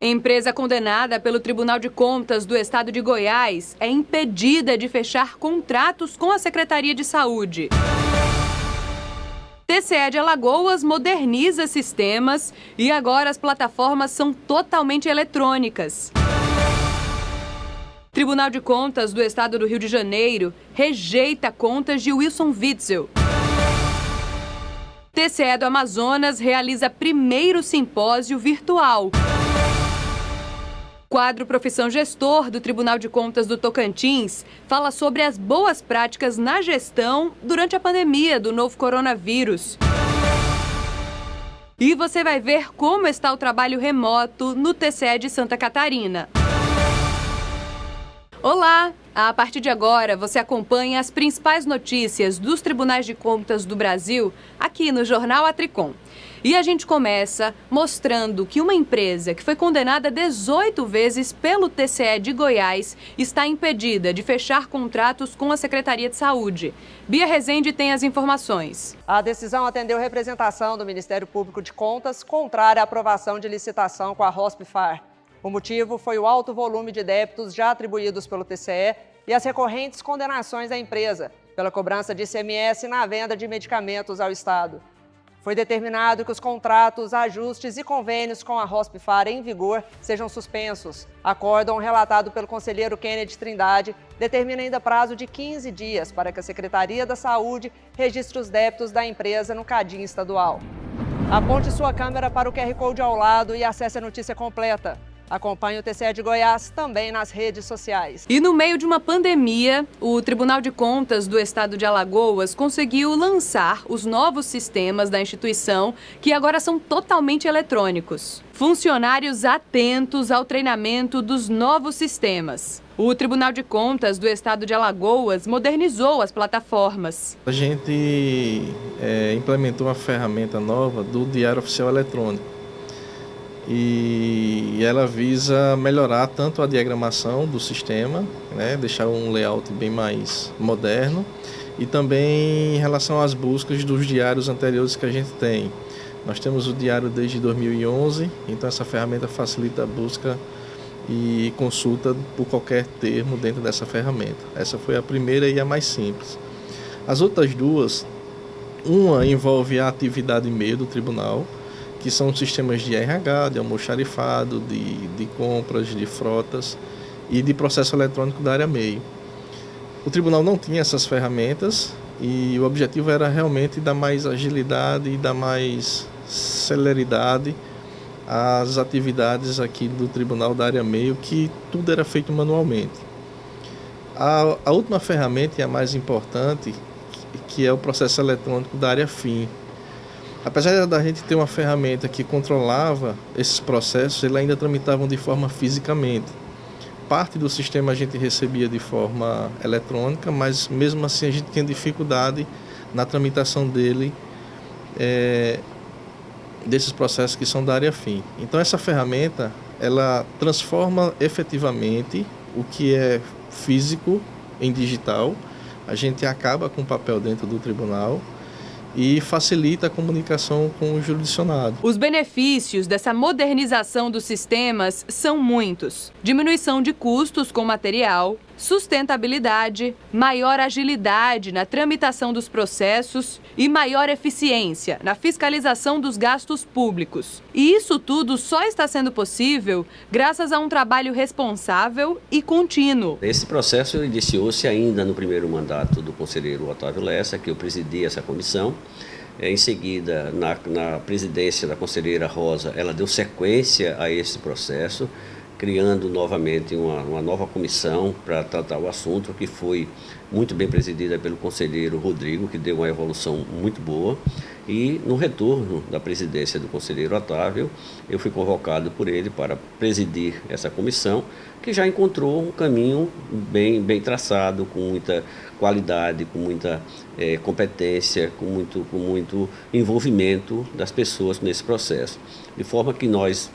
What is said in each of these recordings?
Empresa condenada pelo Tribunal de Contas do Estado de Goiás é impedida de fechar contratos com a Secretaria de Saúde. TCE de Alagoas moderniza sistemas e agora as plataformas são totalmente eletrônicas. Tribunal de Contas do Estado do Rio de Janeiro rejeita contas de Wilson Witzel. TCE do Amazonas realiza primeiro simpósio virtual. Quadro Profissão Gestor do Tribunal de Contas do Tocantins fala sobre as boas práticas na gestão durante a pandemia do novo coronavírus. E você vai ver como está o trabalho remoto no TCE de Santa Catarina. Olá! A partir de agora, você acompanha as principais notícias dos Tribunais de Contas do Brasil aqui no Jornal Atricom. E a gente começa mostrando que uma empresa que foi condenada 18 vezes pelo TCE de Goiás está impedida de fechar contratos com a Secretaria de Saúde. Bia Rezende tem as informações. A decisão atendeu representação do Ministério Público de Contas contrária à aprovação de licitação com a Hospifar. O motivo foi o alto volume de débitos já atribuídos pelo TCE e as recorrentes condenações à empresa pela cobrança de ICMS na venda de medicamentos ao Estado. Foi determinado que os contratos, ajustes e convênios com a Hospifar em vigor sejam suspensos. Acórdão relatado pelo conselheiro Kennedy Trindade determina ainda prazo de 15 dias para que a Secretaria da Saúde registre os débitos da empresa no Cadin estadual. Aponte sua câmera para o QR Code ao lado e acesse a notícia completa. Acompanhe o TCE de Goiás também nas redes sociais. E no meio de uma pandemia, o Tribunal de Contas do Estado de Alagoas conseguiu lançar os novos sistemas da instituição, que agora são totalmente eletrônicos. Funcionários atentos ao treinamento dos novos sistemas. O Tribunal de Contas do Estado de Alagoas modernizou as plataformas. A gente implementou uma ferramenta nova do Diário Oficial Eletrônico. E ela visa melhorar tanto a diagramação do sistema, né, deixar um layout bem mais moderno, e também em relação às buscas dos diários anteriores que a gente tem. Nós temos o diário desde 2011, então essa ferramenta facilita a busca e consulta por qualquer termo dentro dessa ferramenta. Essa foi a primeira e a mais simples. As outras duas, uma envolve a atividade e-mail do tribunal, que são sistemas de RH, de almoxarifado, de compras, de frotas e de processo eletrônico da área meio. O tribunal não tinha essas ferramentas e o objetivo era realmente dar mais agilidade e dar mais celeridade às atividades aqui do tribunal da área meio, que tudo era feito manualmente. A última ferramenta e a mais importante, que é o processo eletrônico da área fim. Apesar da gente ter uma ferramenta que controlava esses processos, eles ainda tramitavam de forma fisicamente. Parte do sistema a gente recebia de forma eletrônica, mas mesmo assim a gente tinha dificuldade na tramitação dele, desses processos que são da área fim. Então essa ferramenta, ela transforma efetivamente o que é físico em digital. A gente acaba com o papel dentro do tribunal e facilita a comunicação com o jurisdicionado. Os benefícios dessa modernização dos sistemas são muitos. Diminuição de custos com material, sustentabilidade, maior agilidade na tramitação dos processos e maior eficiência na fiscalização dos gastos públicos. E isso tudo só está sendo possível graças a um trabalho responsável e contínuo. Esse processo iniciou-se ainda no primeiro mandato do conselheiro Otávio Lessa, que eu presidi essa comissão. Em seguida, na presidência da conselheira Rosa, ela deu sequência a esse processo, criando novamente uma nova comissão para tratar o assunto, que foi muito bem presidida pelo conselheiro Rodrigo, que deu uma evolução muito boa. E no retorno da presidência do conselheiro Otávio, eu fui convocado por ele para presidir essa comissão, que já encontrou um caminho bem traçado, com muita qualidade, com muita competência, com muito envolvimento das pessoas nesse processo. De forma que nós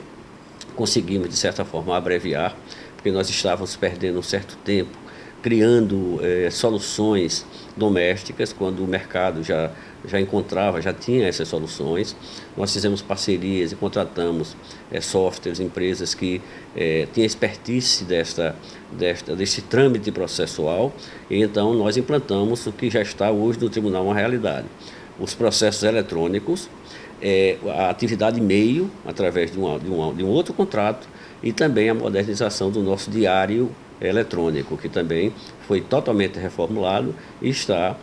conseguimos, de certa forma, abreviar, porque nós estávamos perdendo um certo tempo criando soluções domésticas, quando o mercado já encontrava, já tinha essas soluções. Nós fizemos parcerias e contratamos softwares, empresas que tinham expertise desse trâmite processual, e então nós implantamos o que já está hoje no tribunal uma realidade. Os processos eletrônicos, a atividade meio, através de um outro contrato, e também a modernização do nosso diário eletrônico, que também foi totalmente reformulado e está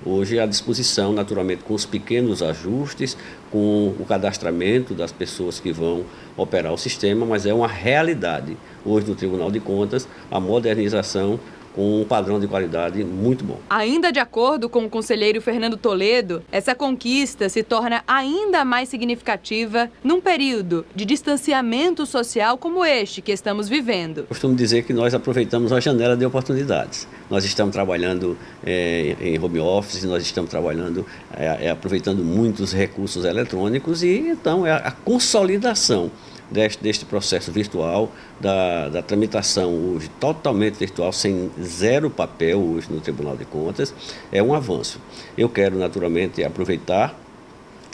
hoje à disposição, naturalmente, com os pequenos ajustes, com o cadastramento das pessoas que vão operar o sistema, mas é uma realidade hoje no Tribunal de Contas a modernização com um padrão de qualidade muito bom. Ainda de acordo com o conselheiro Fernando Toledo, essa conquista se torna ainda mais significativa num período de distanciamento social como este que estamos vivendo. Costumo dizer que nós aproveitamos a janela de oportunidades. Nós estamos trabalhando em home office, nós estamos trabalhando, aproveitando muitos recursos eletrônicos, e então é a consolidação deste processo virtual, da tramitação hoje totalmente virtual, sem zero papel hoje no Tribunal de Contas, é um avanço. Eu quero naturalmente aproveitar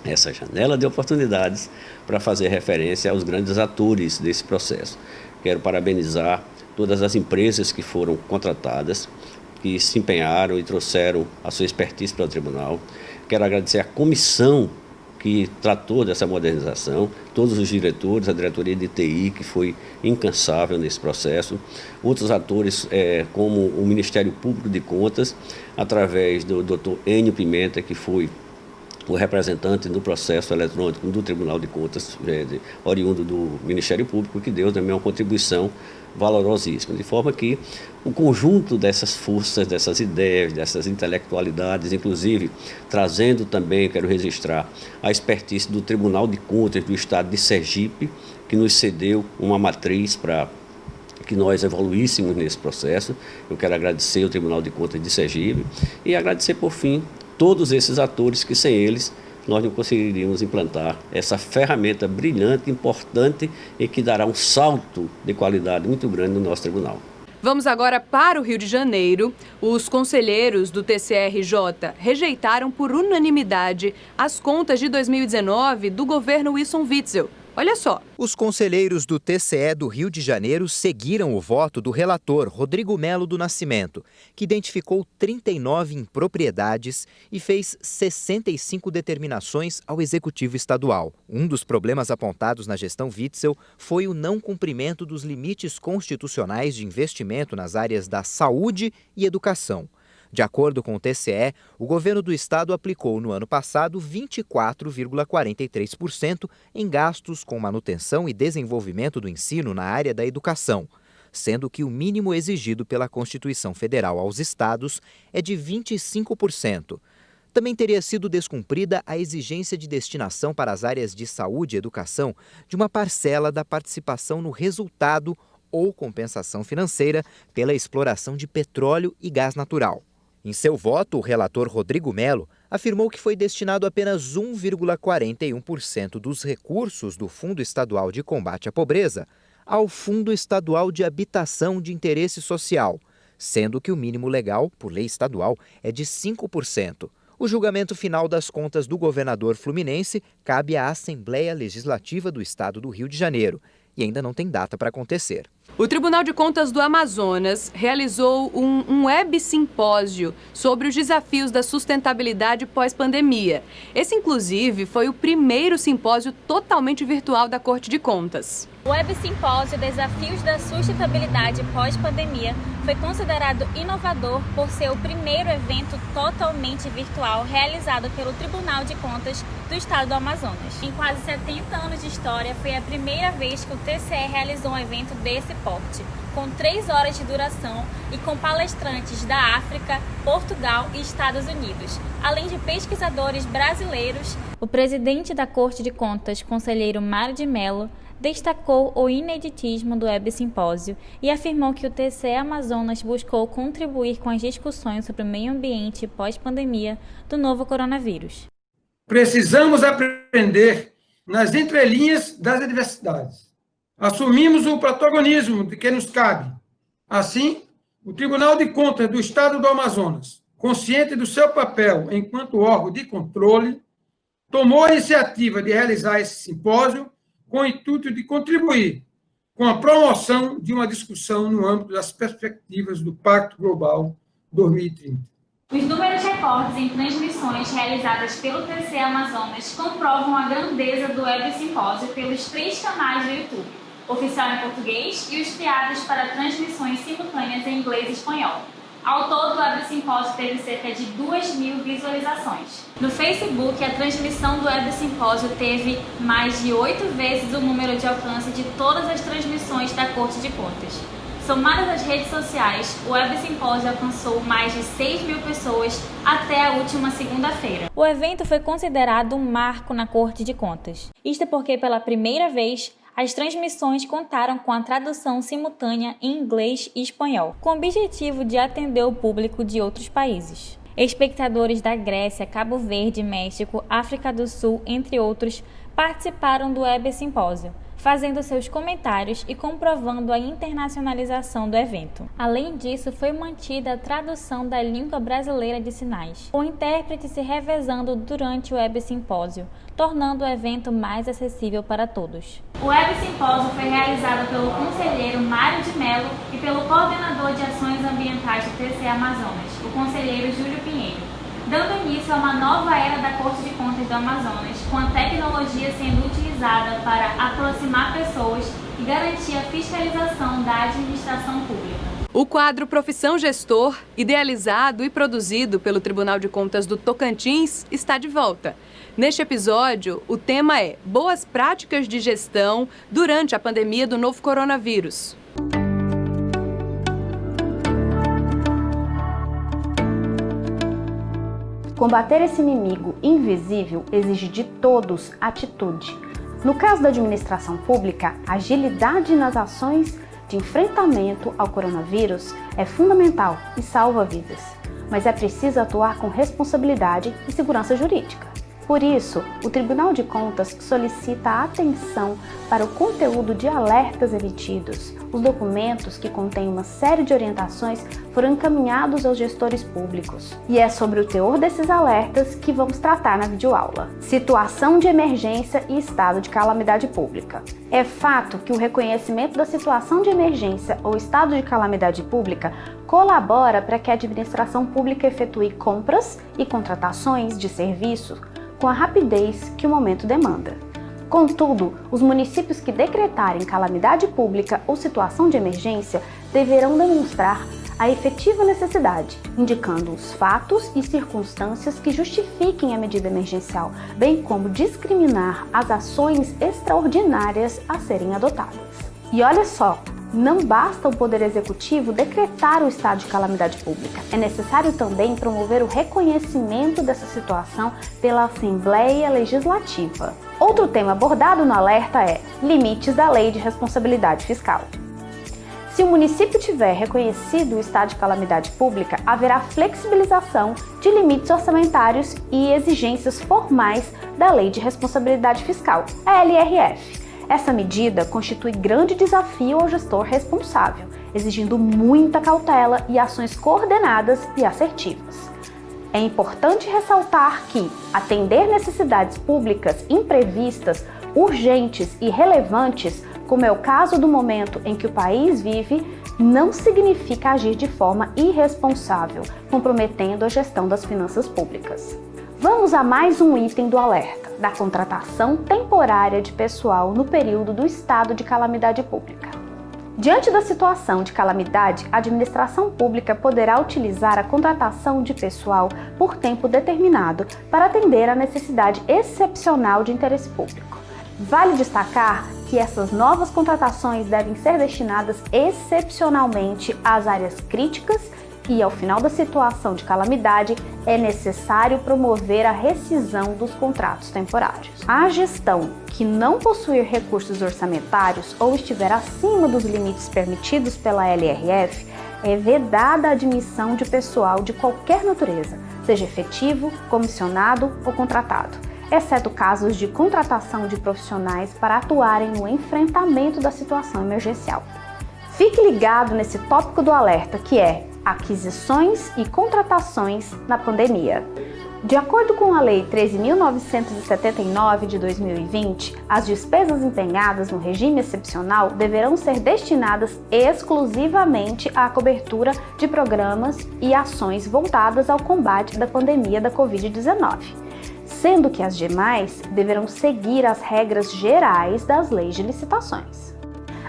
essa janela de oportunidades para fazer referência aos grandes atores desse processo. Quero parabenizar todas as empresas que foram contratadas, que se empenharam e trouxeram a sua expertise para o Tribunal. Quero agradecer à comissão que tratou dessa modernização, todos os diretores, a diretoria de TI, que foi incansável nesse processo, outros atores, como o Ministério Público de Contas, através do Dr. Enio Pimenta, que foi o representante do processo eletrônico do Tribunal de Contas, oriundo do Ministério Público, que deu também uma contribuição valorosíssima, de forma que o conjunto dessas forças, dessas ideias, dessas intelectualidades, inclusive trazendo também, quero registrar, a expertise do Tribunal de Contas do Estado de Sergipe, que nos cedeu uma matriz para que nós evoluíssemos nesse processo. Eu quero agradecer ao Tribunal de Contas de Sergipe e agradecer, por fim, todos esses atores que, sem eles, nós não conseguiríamos implantar essa ferramenta brilhante, importante e que dará um salto de qualidade muito grande no nosso tribunal. Vamos agora para o Rio de Janeiro. Os conselheiros do TCE-RJ rejeitaram por unanimidade as contas de 2019 do governo Wilson Witzel. Olha só. Os conselheiros do TCE do Rio de Janeiro seguiram o voto do relator Rodrigo Melo do Nascimento, que identificou 39 impropriedades e fez 65 determinações ao Executivo Estadual. Um dos problemas apontados na gestão Witzel foi o não cumprimento dos limites constitucionais de investimento nas áreas da saúde e educação. De acordo com o TCE, o governo do estado aplicou no ano passado 24,43% em gastos com manutenção e desenvolvimento do ensino na área da educação, sendo que o mínimo exigido pela Constituição Federal aos estados é de 25%. Também teria sido descumprida a exigência de destinação para as áreas de saúde e educação de uma parcela da participação no resultado ou compensação financeira pela exploração de petróleo e gás natural. Em seu voto, o relator Rodrigo Melo afirmou que foi destinado apenas 1,41% dos recursos do Fundo Estadual de Combate à Pobreza ao Fundo Estadual de Habitação de Interesse Social, sendo que o mínimo legal, por lei estadual, é de 5%. O julgamento final das contas do governador fluminense cabe à Assembleia Legislativa do Estado do Rio de Janeiro e ainda não tem data para acontecer. O Tribunal de Contas do Amazonas realizou um web simpósio sobre os desafios da sustentabilidade pós-pandemia. Esse, inclusive, foi o primeiro simpósio totalmente virtual da Corte de Contas. O Web Simpósio Desafios da Sustentabilidade Pós-Pandemia foi considerado inovador por ser o primeiro evento totalmente virtual realizado pelo Tribunal de Contas do Estado do Amazonas. Em quase 70 anos de história, foi a primeira vez que o TCE realizou um evento desse porte, com 3 horas de duração e com palestrantes da África, Portugal e Estados Unidos, além de pesquisadores brasileiros. O presidente da Corte de Contas, conselheiro Mário de Mello, destacou o ineditismo do Web Simpósio e afirmou que o TCE Amazonas buscou contribuir com as discussões sobre o meio ambiente pós-pandemia do novo coronavírus. Precisamos aprender nas entrelinhas das adversidades. Assumimos o protagonismo de que nos cabe. Assim, O Tribunal de Contas do Estado do Amazonas, consciente do seu papel enquanto órgão de controle, tomou a iniciativa de realizar esse simpósio com o intuito de contribuir com a promoção de uma discussão no âmbito das perspectivas do Pacto Global 2030. Os números recordes em transmissões realizadas pelo TCE Amazonas comprovam a grandeza do Web Simpósio pelos 3 canais do YouTube, oficial em português e os criados para transmissões simultâneas em inglês e espanhol. Ao todo, o Web Simpósio teve cerca de 2.000 visualizações. No Facebook, a transmissão do Web Simpósio teve mais de 8 vezes o número de alcance de todas as transmissões da Corte de Contas. Somadas às redes sociais, o Web Simpósio alcançou mais de 6.000 pessoas até a última segunda-feira. O evento foi considerado um marco na Corte de Contas. Isto porque, pela primeira vez, as transmissões contaram com a tradução simultânea em inglês e espanhol, com o objetivo de atender o público de outros países. Espectadores da Grécia, Cabo Verde, México, África do Sul, entre outros, participaram do Web Simpósio, fazendo seus comentários e comprovando a internacionalização do evento. Além disso, foi mantida a tradução da língua brasileira de sinais, com o intérprete se revezando durante o Web Simpósio, tornando o evento mais acessível para todos. O Web Simpósio foi realizado pelo conselheiro Mário de Mello e pelo coordenador de ações ambientais do TCE Amazonas, o conselheiro Júlio Pinheiro, dando início a uma nova era da Corte de Contas do Amazonas, com a tecnologia sendo utilizada para aproximar pessoas e garantir a fiscalização da administração pública. O quadro Profissão Gestor, idealizado e produzido pelo Tribunal de Contas do Tocantins, está de volta. Neste episódio, o tema é Boas Práticas de Gestão durante a pandemia do novo coronavírus. Combater esse inimigo invisível exige de todos atitude. No caso da administração pública, agilidade nas ações de enfrentamento ao coronavírus é fundamental e salva vidas, mas é preciso atuar com responsabilidade e segurança jurídica. Por isso, o Tribunal de Contas solicita a atenção para o conteúdo de alertas emitidos. Os documentos, que contêm uma série de orientações, foram encaminhados aos gestores públicos. E é sobre o teor desses alertas que vamos tratar na videoaula. Situação de emergência e estado de calamidade pública. É fato que o reconhecimento da situação de emergência ou estado de calamidade pública colabora para que a administração pública efetue compras e contratações de serviços com a rapidez que o momento demanda. Contudo, os municípios que decretarem calamidade pública ou situação de emergência deverão demonstrar a efetiva necessidade, indicando os fatos e circunstâncias que justifiquem a medida emergencial, bem como discriminar as ações extraordinárias a serem adotadas. E olha só, não basta o Poder Executivo decretar o estado de calamidade pública. É necessário também promover o reconhecimento dessa situação pela Assembleia Legislativa. Outro tema abordado no alerta é limites da Lei de Responsabilidade Fiscal. Se o município tiver reconhecido o estado de calamidade pública, haverá flexibilização de limites orçamentários e exigências formais da Lei de Responsabilidade Fiscal, a LRF. Essa medida constitui grande desafio ao gestor responsável, exigindo muita cautela e ações coordenadas e assertivas. É importante ressaltar que atender necessidades públicas imprevistas, urgentes e relevantes, como é o caso do momento em que o país vive, não significa agir de forma irresponsável, comprometendo a gestão das finanças públicas. Vamos a mais um item do alerta, da contratação temporária de pessoal no período do estado de calamidade pública. Diante da situação de calamidade, a administração pública poderá utilizar a contratação de pessoal por tempo determinado para atender à necessidade excepcional de interesse público. Vale destacar que essas novas contratações devem ser destinadas excepcionalmente às áreas críticas e, ao final da situação de calamidade, é necessário promover a rescisão dos contratos temporários. A gestão que não possuir recursos orçamentários ou estiver acima dos limites permitidos pela LRF, é vedada a admissão de pessoal de qualquer natureza, seja efetivo, comissionado ou contratado, exceto casos de contratação de profissionais para atuarem no enfrentamento da situação emergencial. Fique ligado nesse tópico do alerta, que é aquisições e contratações na pandemia. De acordo com a Lei 13.979 de 2020, as despesas empenhadas no regime excepcional deverão ser destinadas exclusivamente à cobertura de programas e ações voltadas ao combate da pandemia da Covid-19, sendo que as demais deverão seguir as regras gerais das leis de licitações.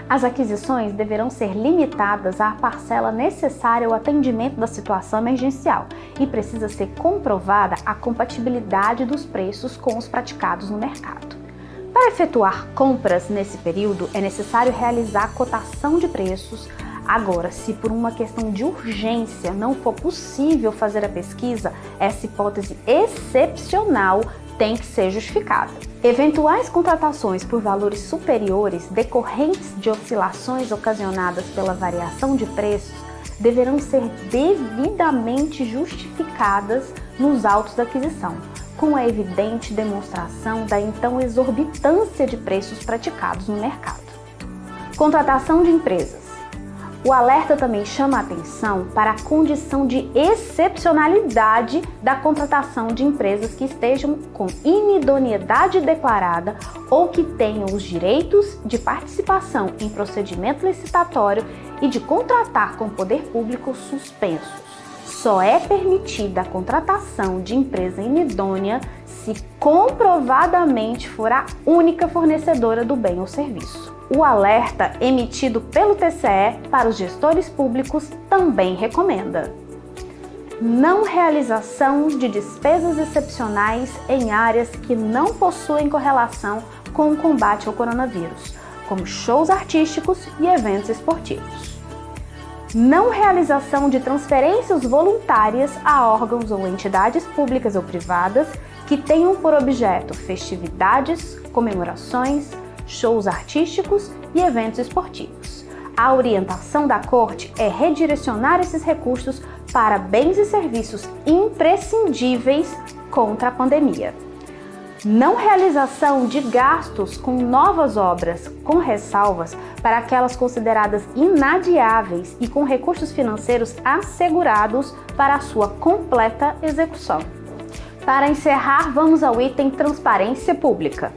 As aquisições deverão ser limitadas à parcela necessária ao atendimento da situação emergencial e precisa ser comprovada a compatibilidade dos preços com os praticados no mercado. Para efetuar compras nesse período, é necessário realizar cotação de preços. Agora, se por uma questão de urgência não for possível fazer a pesquisa, essa hipótese excepcional tem que ser justificada. Eventuais contratações por valores superiores decorrentes de oscilações ocasionadas pela variação de preços deverão ser devidamente justificadas nos autos da aquisição, com a evidente demonstração da então exorbitância de preços praticados no mercado. Contratação de empresas. O alerta também chama a atenção para a condição de excepcionalidade da contratação de empresas que estejam com inidoneidade declarada ou que tenham os direitos de participação em procedimento licitatório e de contratar com o poder público suspensos. Só é permitida a contratação de empresa inidônea se comprovadamente for a única fornecedora do bem ou serviço. O alerta emitido pelo TCE para os gestores públicos também recomenda: não realização de despesas excepcionais em áreas que não possuem correlação com o combate ao coronavírus, como shows artísticos e eventos esportivos. Não realização de transferências voluntárias a órgãos ou entidades públicas ou privadas que tenham por objeto festividades, comemorações, shows artísticos e eventos esportivos. A orientação da Corte é redirecionar esses recursos para bens e serviços imprescindíveis contra a pandemia. Não realização de gastos com novas obras, com ressalvas para aquelas consideradas inadiáveis e com recursos financeiros assegurados para a sua completa execução. Para encerrar, vamos ao item Transparência Pública.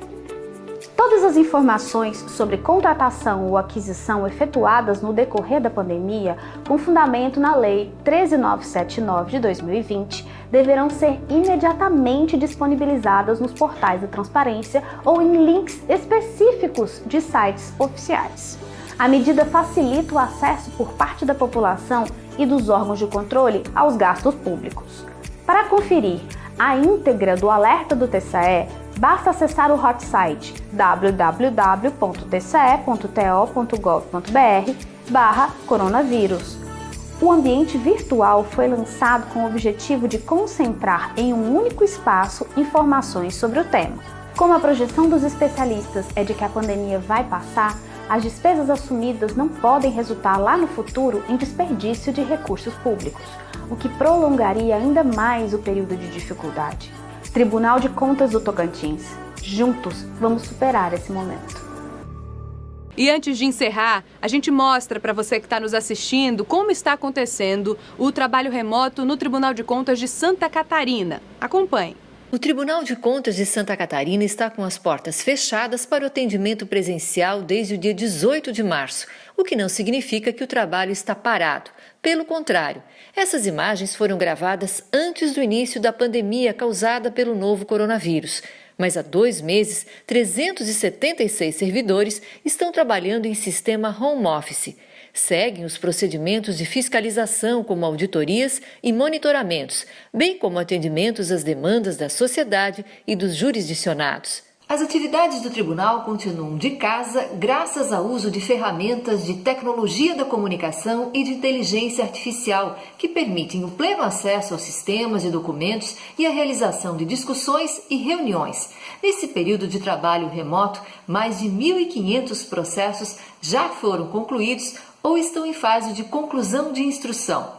Todas as informações sobre contratação ou aquisição efetuadas no decorrer da pandemia, com fundamento na Lei 13.979 de 2020, deverão ser imediatamente disponibilizadas nos portais da transparência ou em links específicos de sites oficiais. A medida facilita o acesso por parte da população e dos órgãos de controle aos gastos públicos. Para conferir a íntegra do alerta do TCE, basta acessar o hot site www.tce.to.gov.br/coronavírus. O ambiente virtual foi lançado com o objetivo de concentrar em um único espaço informações sobre o tema. Como a projeção dos especialistas é de que a pandemia vai passar, as despesas assumidas não podem resultar lá no futuro em desperdício de recursos públicos, o que prolongaria ainda mais o período de dificuldade. Tribunal de Contas do Tocantins. Juntos, vamos superar esse momento. E antes de encerrar, a gente mostra para você que está nos assistindo como está acontecendo o trabalho remoto no Tribunal de Contas de Santa Catarina. Acompanhe. O Tribunal de Contas de Santa Catarina está com as portas fechadas para o atendimento presencial desde o dia 18 de março, o que não significa que o trabalho está parado. Pelo contrário, essas imagens foram gravadas antes do início da pandemia causada pelo novo coronavírus. Mas há 2 meses, 376 servidores estão trabalhando em sistema home office. Seguem os procedimentos de fiscalização, como auditorias e monitoramentos, bem como atendimentos às demandas da sociedade e dos jurisdicionados. As atividades do tribunal continuam de casa graças ao uso de ferramentas de tecnologia da comunicação e de inteligência artificial, que permitem o pleno acesso aos sistemas e documentos e a realização de discussões e reuniões. Nesse período de trabalho remoto, mais de 1.500 processos já foram concluídos ou estão em fase de conclusão de instrução.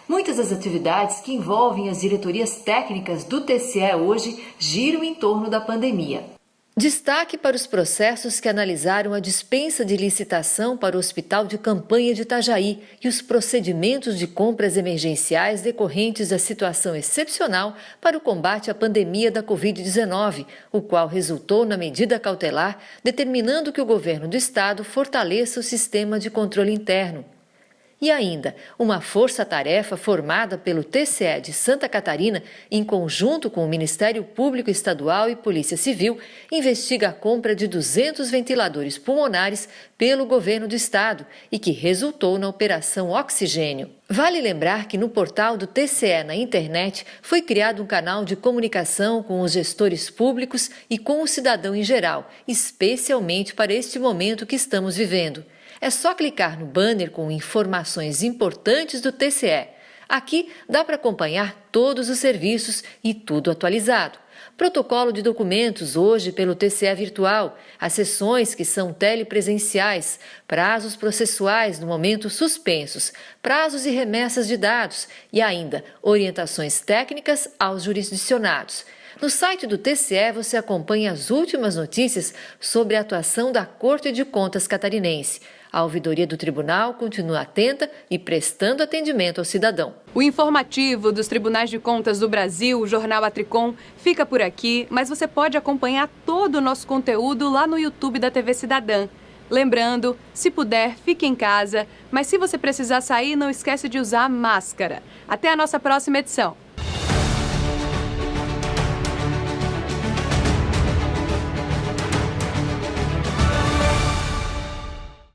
Muitas das atividades que envolvem as diretorias técnicas do TCE hoje giram em torno da pandemia. Destaque para os processos que analisaram a dispensa de licitação para o Hospital de Campanha de Itajaí e os procedimentos de compras emergenciais decorrentes da situação excepcional para o combate à pandemia da Covid-19, o qual resultou na medida cautelar determinando que o governo do estado fortaleça o sistema de controle interno. E ainda, uma força-tarefa formada pelo TCE de Santa Catarina, em conjunto com o Ministério Público Estadual e Polícia Civil, investiga a compra de 200 ventiladores pulmonares pelo governo do estado e que resultou na Operação Oxigênio. Vale lembrar que no portal do TCE na internet foi criado um canal de comunicação com os gestores públicos e com o cidadão em geral, especialmente para este momento que estamos vivendo. É só clicar no banner com informações importantes do TCE. Aqui dá para acompanhar todos os serviços e tudo atualizado. Protocolo de documentos hoje pelo TCE virtual, as sessões que são telepresenciais, prazos processuais no momento suspensos, prazos e remessas de dados e ainda orientações técnicas aos jurisdicionados. No site do TCE você acompanha as últimas notícias sobre a atuação da Corte de Contas catarinense. A ouvidoria do tribunal continua atenta e prestando atendimento ao cidadão. O informativo dos Tribunais de Contas do Brasil, o Jornal Atricom, fica por aqui, mas você pode acompanhar todo o nosso conteúdo lá no YouTube da TV Cidadã. Lembrando, se puder, fique em casa, mas se você precisar sair, não esquece de usar máscara. Até a nossa próxima edição.